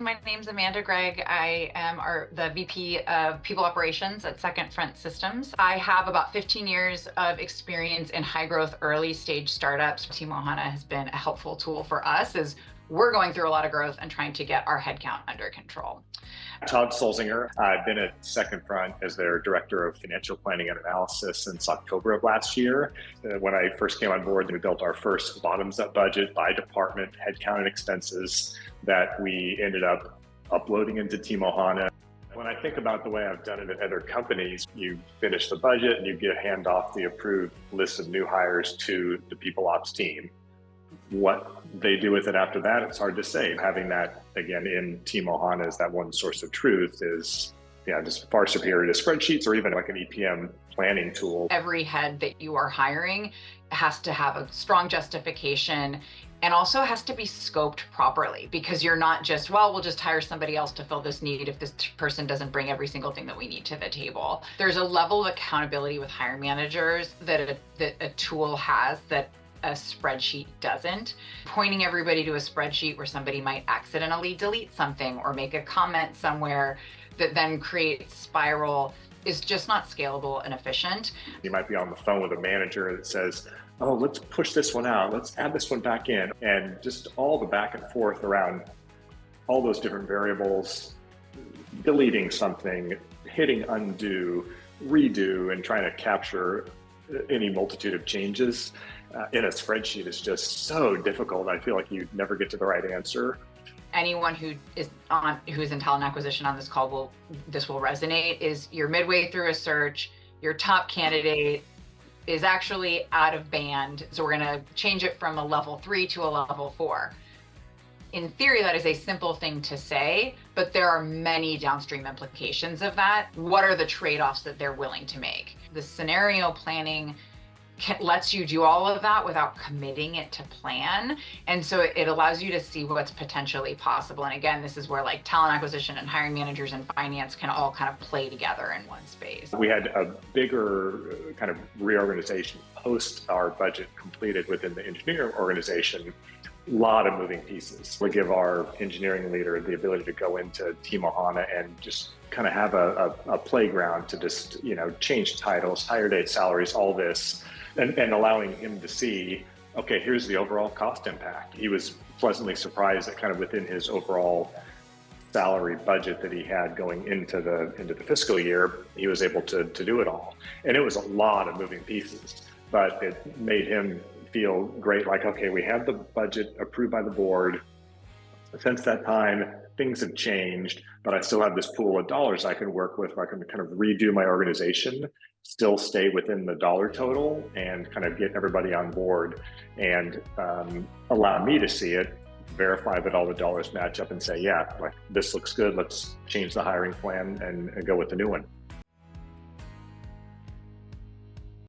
My name's Amanda Gregg. I am the VP of People Operations at Second Front Systems. I have about 15 years of experience in high growth, early stage startups. TeamOhana has been a helpful tool for us as we're going through a lot of growth and trying to get our headcount under control. Todd Sulzinger. I've been at Second Front as their Director of Financial Planning and Analysis since October of last year. When I first came on board, we built our first bottoms-up budget by department, headcount and expenses that we ended up uploading into TeamOhana. When I think about the way I've done it at other companies, you finish the budget and you hand off the approved list of new hires to the people ops team. What they do with it after that, it's hard to say. Having that, again, in TeamOhana as that one source of truth is just far superior to spreadsheets or even like an EPM planning tool. Every head that you are hiring has to have a strong justification and also has to be scoped properly, because you're not just, well, we'll just hire somebody else to fill this need if this person doesn't bring every single thing that we need to the table. There's a level of accountability with hiring managers that a tool has that a spreadsheet doesn't. Pointing everybody to a spreadsheet where somebody might accidentally delete something or make a comment somewhere that then creates spiral is just not scalable and efficient. You might be on the phone with a manager that says, oh, let's push this one out, let's add this one back in, and just all the back and forth around all those different variables, deleting something, hitting undo, redo, and trying to capture any multitude of changes in a spreadsheet is just so difficult. I feel like you never get to the right answer. Anyone who is in talent acquisition on this call this will resonate. Is you're midway through a search, your top candidate is actually out of band, so we're going to change it from a level 3 to a level 4. In theory, that is a simple thing to say, but there are many downstream implications of that. What are the trade-offs that they're willing to make? The scenario planning lets you do all of that without committing it to plan. And so it allows you to see what's potentially possible. And again, this is where like talent acquisition and hiring managers and finance can all kind of play together in one space. We had a bigger kind of reorganization post our budget completed within the engineering organization. A lot of moving pieces. We give our engineering leader the ability to go into TeamOhana and just kind of have a playground to just, change titles, hire date, salaries, all this, and allowing him to see, okay, here's the overall cost impact. He was pleasantly surprised that kind of within his overall salary budget that he had going into the fiscal year, he was able to do it all. And it was a lot of moving pieces, but it made him feel great, like, okay, we have the budget approved by the board. Since that time, things have changed, but I still have this pool of dollars I can work with where I can kind of redo my organization, still stay within the dollar total and kind of get everybody on board and allow me to see it, verify that all the dollars match up and say, yeah, like this looks good, let's change the hiring plan and go with the new one.